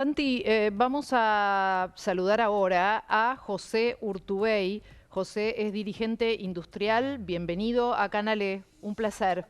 Santi, vamos a saludar ahora a José Urtubey. José es dirigente industrial. Bienvenido a Canale. Un placer.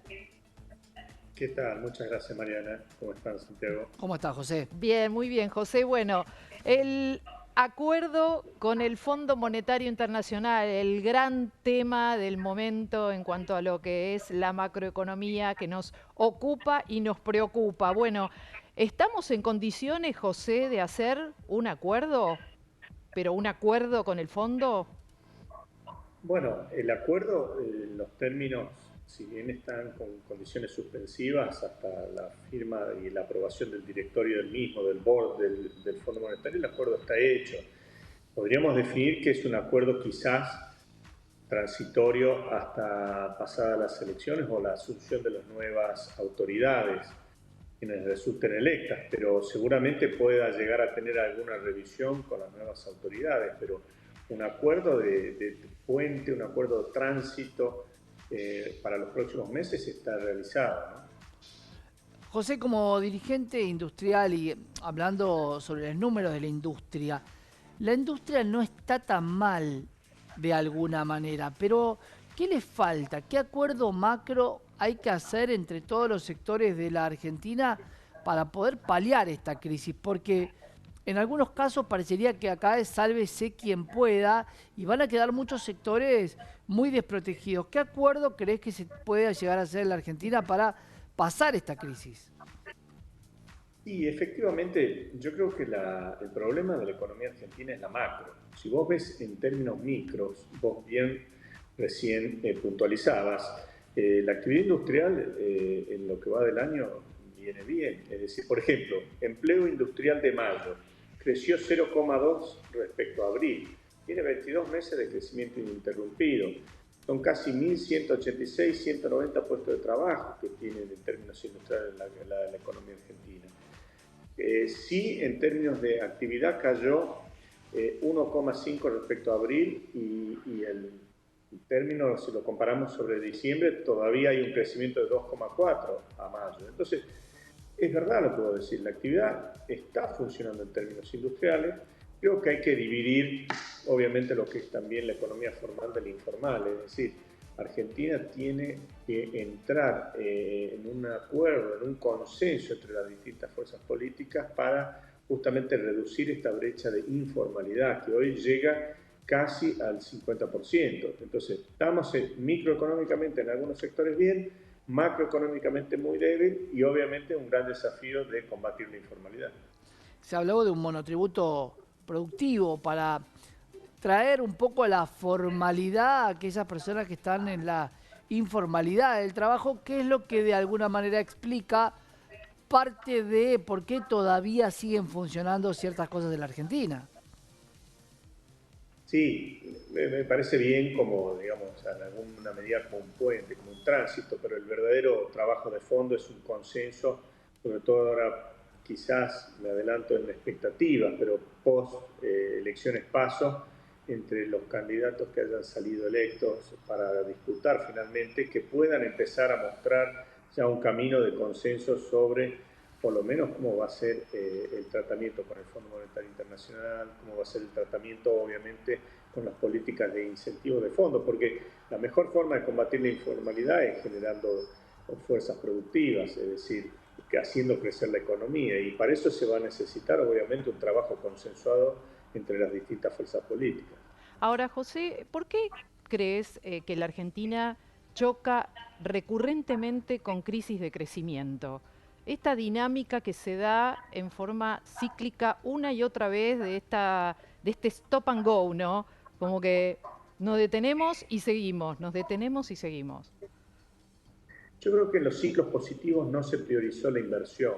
¿Qué tal? Muchas gracias, Mariana. ¿Cómo están, Santiago? ¿Cómo estás, José? Bien, muy bien, José. Bueno, el acuerdo con el Fondo Monetario Internacional, el gran tema del momento en cuanto a lo que es la macroeconomía que nos ocupa y nos preocupa. Bueno, ¿estamos en condiciones, José, de hacer un acuerdo? ¿Pero un acuerdo con el fondo? Bueno, el acuerdo, los términos, si bien están con condiciones suspensivas hasta la firma y la aprobación del directorio del mismo, del board del Fondo Monetario, el acuerdo está hecho. Podríamos definir que es un acuerdo quizás transitorio hasta pasadas las elecciones o la asunción de las nuevas autoridades, quienes resulten electas, pero seguramente pueda llegar a tener alguna revisión con las nuevas autoridades, pero un acuerdo de puente, un acuerdo de tránsito para los próximos meses está realizado, ¿no? José, como dirigente industrial y hablando sobre los números de la industria no está tan mal de alguna manera, pero ¿qué le falta? ¿Qué acuerdo macro hay que hacer entre todos los sectores de la Argentina para poder paliar esta crisis? Porque en algunos casos parecería que acá es sálvese quien pueda y van a quedar muchos sectores muy desprotegidos. ¿Qué acuerdo crees que se puede llegar a hacer en la Argentina para pasar esta crisis? Y efectivamente, yo creo que el problema de la economía argentina es la macro. Si vos ves en términos micros, vos bien recién puntualizabas, la actividad industrial en lo que va del año viene bien. Es decir, por ejemplo, empleo industrial de mayo creció 0,2 respecto a abril. Tiene 22 meses de crecimiento ininterrumpido. Son casi 1.186, 190 puestos de trabajo que tienen en términos industriales la economía argentina. Sí, en términos de actividad cayó 1,5 respecto a abril y el término, si lo comparamos sobre diciembre, todavía hay un crecimiento de 2,4 a mayo. Entonces, es verdad lo que puedo decir, la actividad está funcionando en términos industriales. Creo que hay que dividir, obviamente, lo que es también la economía formal de la informal, es decir, Argentina tiene que entrar en un acuerdo, en un consenso entre las distintas fuerzas políticas para justamente reducir esta brecha de informalidad que hoy llega casi al 50%. Entonces, estamos microeconómicamente en algunos sectores bien, macroeconómicamente muy débil y obviamente un gran desafío de combatir la informalidad. Se habló de un monotributo productivo para traer un poco la formalidad a aquellas personas que están en la informalidad del trabajo, que es lo que de alguna manera explica parte de por qué todavía siguen funcionando ciertas cosas de la Argentina. Sí, me parece bien como, digamos, en alguna medida como un puente, como un tránsito, pero el verdadero trabajo de fondo es un consenso, sobre todo ahora quizás me adelanto en la expectativa, pero post elecciones paso, entre los candidatos que hayan salido electos para disputar finalmente, que puedan empezar a mostrar ya un camino de consenso sobre por lo menos cómo va a ser el tratamiento con el Fondo Monetario Internacional, cómo va a ser el tratamiento obviamente con las políticas de incentivo de fondos, porque la mejor forma de combatir la informalidad es generando fuerzas productivas, es decir, que haciendo crecer la economía, y para eso se va a necesitar obviamente un trabajo consensuado entre las distintas fuerzas políticas. Ahora, José, ¿por qué crees que la Argentina choca recurrentemente con crisis de crecimiento? Esta dinámica que se da en forma cíclica una y otra vez de este stop and go, ¿no? Como que nos detenemos y seguimos, nos detenemos y seguimos. Yo creo que en los ciclos positivos no se priorizó la inversión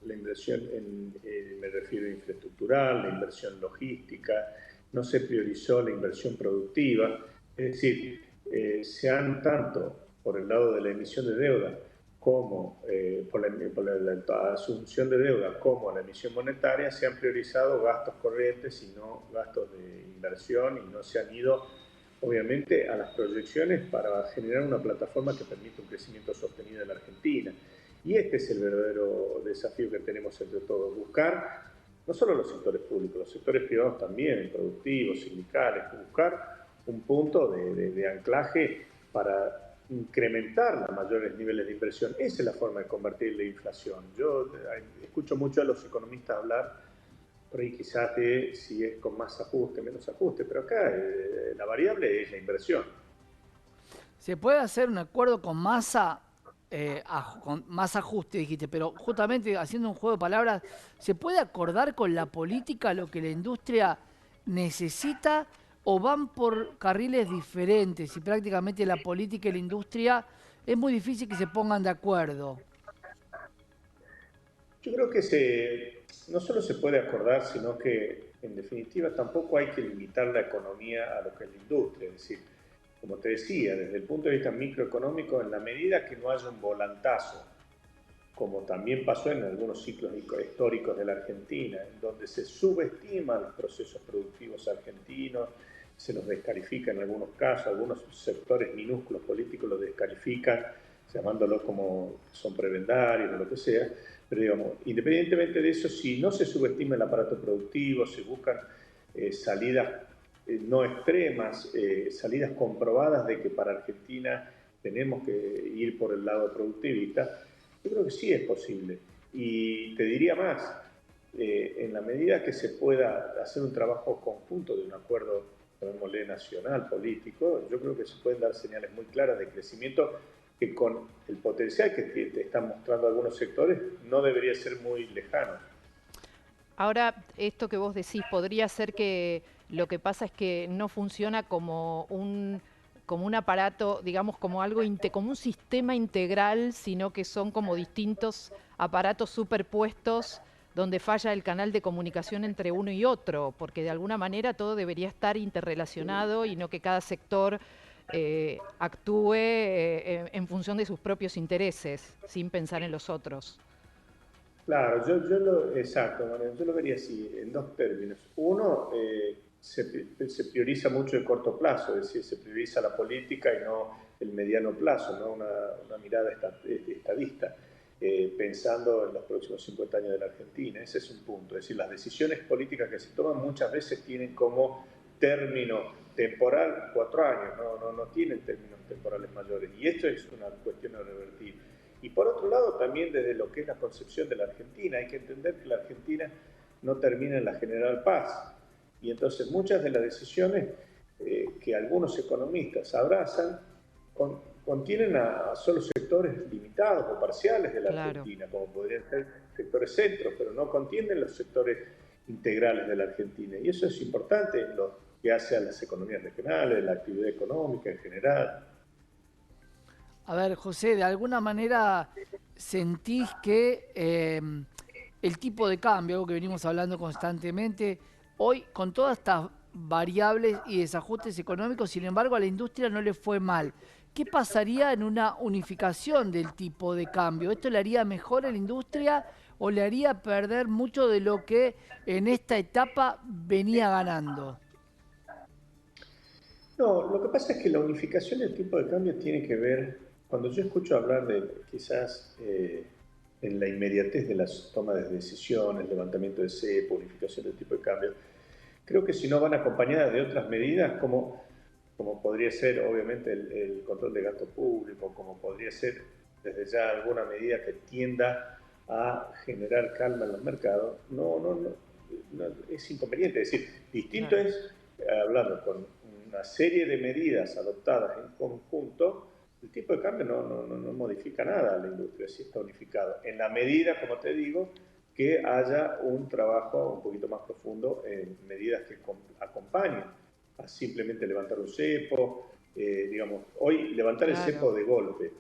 me refiero a infraestructural, la inversión logística, no se priorizó la inversión productiva, es decir, se han tanto por el lado de la emisión de deuda como por la asunción de deuda como la emisión monetaria, se han priorizado gastos corrientes y no gastos de inversión y no se han ido obviamente a las proyecciones para generar una plataforma que permita un crecimiento sostenido en la Argentina. Y este es el verdadero desafío que tenemos entre todos, buscar no solo los sectores públicos, los sectores privados también, productivos, sindicales, buscar un punto de anclaje para incrementar los mayores niveles de inversión. Esa es la forma de combatir la inflación. Yo escucho mucho a los economistas hablar, por ahí quizás de si es con más ajuste, menos ajuste, pero acá la variable es la inversión. ¿Se puede hacer un acuerdo con Massa, con más ajuste, dijiste, pero justamente haciendo un juego de palabras, ¿se puede acordar con la política lo que la industria necesita o van por carriles diferentes y prácticamente la política y la industria es muy difícil que se pongan de acuerdo? Yo creo que no solo se puede acordar, sino que en definitiva tampoco hay que limitar la economía a lo que es la industria. Es decir, como te decía, desde el punto de vista microeconómico, en la medida que no haya un volantazo, como también pasó en algunos ciclos históricos de la Argentina, en donde se subestiman los procesos productivos argentinos, se los descalifica en algunos casos, algunos sectores minúsculos políticos los descalifican, llamándolo como son prebendarios o lo que sea, pero digamos, independientemente de eso, si no se subestima el aparato productivo, se buscan salidas no extremas, salidas comprobadas de que para Argentina tenemos que ir por el lado productivista, yo creo que sí es posible. Y te diría más, en la medida que se pueda hacer un trabajo conjunto de un acuerdo, llamémosle nacional, político, yo creo que se pueden dar señales muy claras de crecimiento que con el potencial que te están mostrando algunos sectores no debería ser muy lejano. Ahora, esto que vos decís, podría ser que lo que pasa es que no funciona como un aparato, digamos, como algo, como un sistema integral, sino que son como distintos aparatos superpuestos donde falla el canal de comunicación entre uno y otro, porque de alguna manera todo debería estar interrelacionado y no que cada sector actúe en función de sus propios intereses, sin pensar en los otros. Claro, exacto, Manuel, yo lo vería así, en dos términos. Uno, se prioriza mucho el corto plazo, es decir, se prioriza la política y no el mediano plazo, ¿no? Una mirada estadista, pensando en los próximos 50 años de la Argentina. Ese es un punto. Es decir, las decisiones políticas que se toman muchas veces tienen como término temporal 4 años, no tienen términos temporales mayores. Y esto es una cuestión a revertir. Y por otro lado, también desde lo que es la concepción de la Argentina, hay que entender que la Argentina no termina en la General Paz. Y entonces muchas de las decisiones que algunos economistas abrazan contienen a solo sectores limitados o parciales de la Argentina, como podrían ser sectores centros, pero no contienen los sectores integrales de la Argentina. Y eso es importante en lo que hace a las economías regionales, la actividad económica en general. A ver, José, de alguna manera sentís que el tipo de cambio, algo que venimos hablando constantemente, hoy con todas estas variables y desajustes económicos, sin embargo a la industria no le fue mal. ¿Qué pasaría en una unificación del tipo de cambio? ¿Esto le haría mejor a la industria o le haría perder mucho de lo que en esta etapa venía ganando? No, lo que pasa es que la unificación del tipo de cambio tiene que ver, cuando yo escucho hablar de quizás en la inmediatez de las tomas de decisiones, levantamiento de cepo, unificación del tipo de cambio, creo que si no van acompañadas de otras medidas como podría ser obviamente el control de gasto público, como podría ser desde ya alguna medida que tienda a generar calma en los mercados, no es inconveniente. Es decir, distinto es, hablando con una serie de medidas adoptadas en conjunto, el tipo de cambio no modifica nada a la industria, si está unificado. En la medida, como te digo, que haya un trabajo un poquito más profundo en medidas que acompañen a simplemente levantar un cepo. Digamos, hoy levantar el cepo de golpe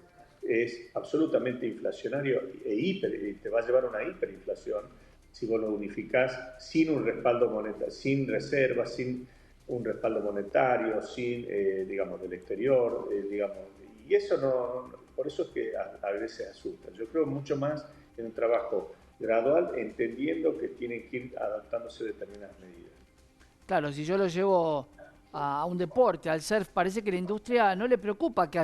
es absolutamente inflacionario y te va a llevar a una hiperinflación si vos lo unificás sin un respaldo monetario, sin reservas, sin un respaldo monetario, sin, digamos, del exterior, digamos, y eso por eso es que a veces asusta. Yo creo mucho más en un trabajo gradual, entendiendo que tienen que ir adaptándose a determinadas medidas. Claro, si yo lo llevo a un deporte, al surf, parece que la industria no le preocupa que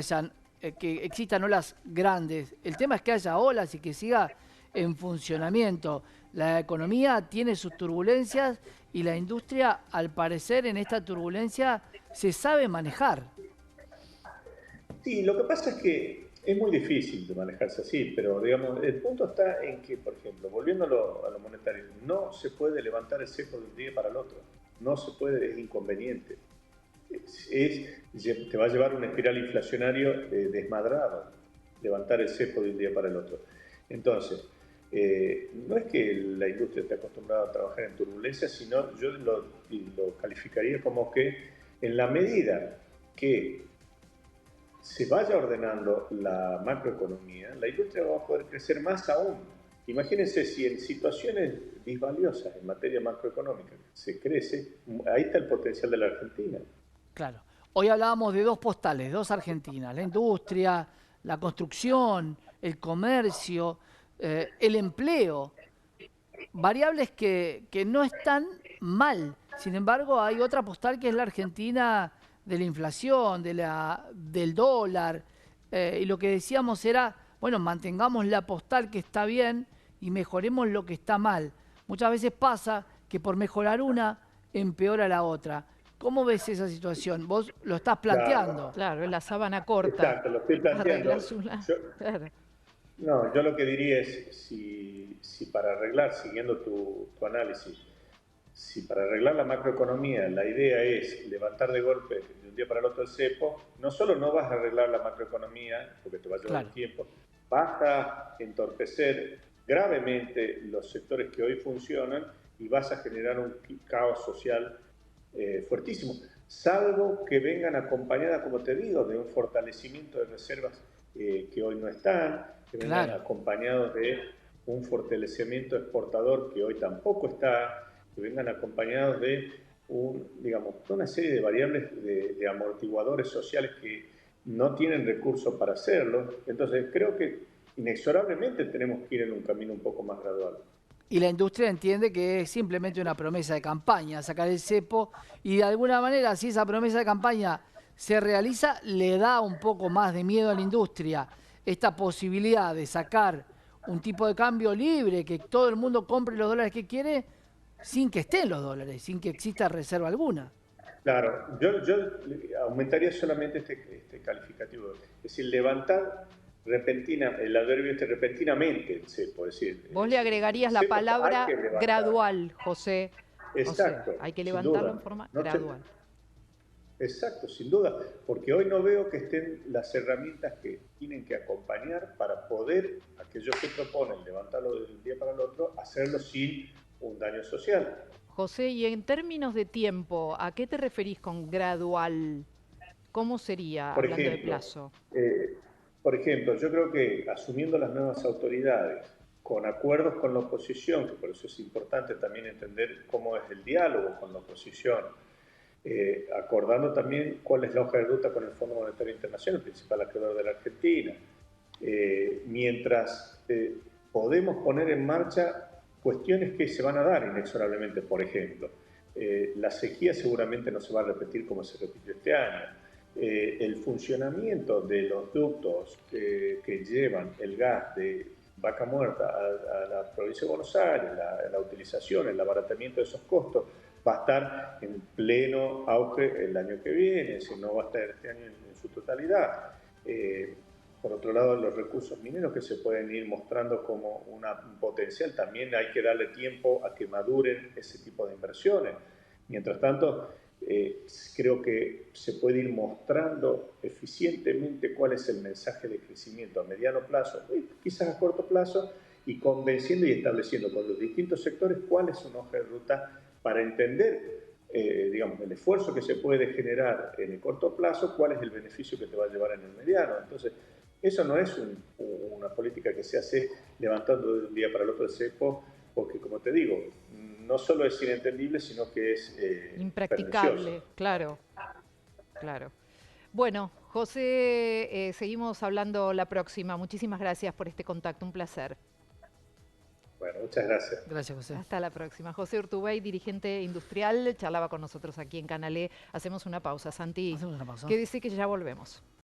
existan olas grandes. El tema es que haya olas y que siga en funcionamiento. La economía tiene sus turbulencias y la industria, al parecer, en esta turbulencia se sabe manejar. Sí, lo que pasa es que es muy difícil de manejarse así, pero digamos, el punto está en que, por ejemplo, volviendo a lo monetario, no se puede levantar el cepo de un día para el otro. No se puede, es inconveniente. Te va a llevar un espiral inflacionario desmadrado, levantar el cepo de un día para el otro. Entonces, no es que la industria esté acostumbrada a trabajar en turbulencias, sino yo lo calificaría como que en la medida que se vaya ordenando la macroeconomía, la industria va a poder crecer más aún. Imagínense si en situaciones disvaliosas en materia macroeconómica se crece, ahí está el potencial de la Argentina. Claro. Hoy hablábamos de dos postales, dos Argentinas, la industria, la construcción, el comercio, el empleo, variables que no están mal. Sin embargo, hay otra postal que es la Argentina de la inflación, del dólar. Y lo que decíamos era, bueno, mantengamos la postal que está bien y mejoremos lo que está mal. Muchas veces pasa que por mejorar una, empeora la otra. ¿Cómo ves esa situación? Vos lo estás Claro, planteando. Claro, es la sábana corta. exacto, lo estoy planteando. Arreglas una. Yo, Claro. no, yo lo que diría es, si para arreglar, siguiendo tu análisis, si para arreglar la macroeconomía la idea es levantar de golpe de un día para el otro el cepo, no solo no vas a arreglar la macroeconomía, porque te va a llevar Claro. un tiempo, vas a entorpecer gravemente los sectores que hoy funcionan y vas a generar un caos social fuertísimo, salvo que vengan acompañadas, como te digo, de un fortalecimiento de reservas que hoy no están, que vengan Claro. acompañados de un fortalecimiento exportador que hoy tampoco está, que vengan acompañados de digamos, una serie de variables de amortiguadores sociales que no tienen recursos para hacerlo. Entonces creo que inexorablemente tenemos que ir en un camino un poco más gradual. Y la industria entiende que es simplemente una promesa de campaña, sacar el cepo, y de alguna manera, si esa promesa de campaña se realiza, le da un poco más de miedo a la industria esta posibilidad de sacar un tipo de cambio libre, que todo el mundo compre los dólares que quiere, sin que estén los dólares, sin que exista reserva alguna. Claro, yo aumentaría solamente este calificativo, es decir, levantar el adverbio repentinamente el cepo, es decir, Vos le el agregarías la cepo hay palabra que levantar. gradual, José. O sea, Exacto, hay que sin levantarlo duda. en forma No te- gradual. Exacto, sin duda, porque hoy no veo que estén las herramientas que tienen que acompañar para poder, aquellos que proponen levantarlo de un día para el otro, hacerlo sin un daño social. José, y en términos de tiempo, ¿a qué te referís con gradual? ¿Cómo sería, Por hablando de ejemplo, plazo? eh, yo creo que asumiendo las nuevas autoridades, con acuerdos con la oposición, que por eso es importante también entender cómo es el diálogo con la oposición, acordando también cuál es la hoja de ruta con el Fondo Monetario Internacional, el principal acreedor de la Argentina, mientras podemos poner en marcha cuestiones que se van a dar inexorablemente. Por ejemplo, la sequía seguramente no se va a repetir como se repitió este año. El funcionamiento de los ductos que llevan el gas de Vaca Muerta a la provincia de Buenos Aires, la utilización, el abaratamiento de esos costos, va a estar en pleno auge el año que viene, si no va a estar este año en su totalidad. Por otro lado, los recursos mineros que se pueden ir mostrando como un potencial, también hay que darle tiempo a que maduren ese tipo de inversiones. Mientras tanto, creo que se puede ir mostrando eficientemente cuál es el mensaje de crecimiento a mediano plazo, quizás a corto plazo, y convenciendo y estableciendo con los distintos sectores cuál es una hoja de ruta para entender digamos, el esfuerzo que se puede generar en el corto plazo, cuál es el beneficio que te va a llevar en el mediano. Entonces, eso no es una política que se hace levantando de un día para el otro el cepo, porque como te digo, no solo es inentendible, sino que es Impracticable, pernicioso. claro, claro. Bueno, José, seguimos hablando la próxima. Muchísimas gracias por este contacto, un placer. Bueno, muchas gracias. Gracias, José. Hasta la próxima. José Urtubey, dirigente industrial, charlaba con nosotros aquí en Canal E. Hacemos una pausa. Santi, Hacemos una pausa. quédese que ya volvemos.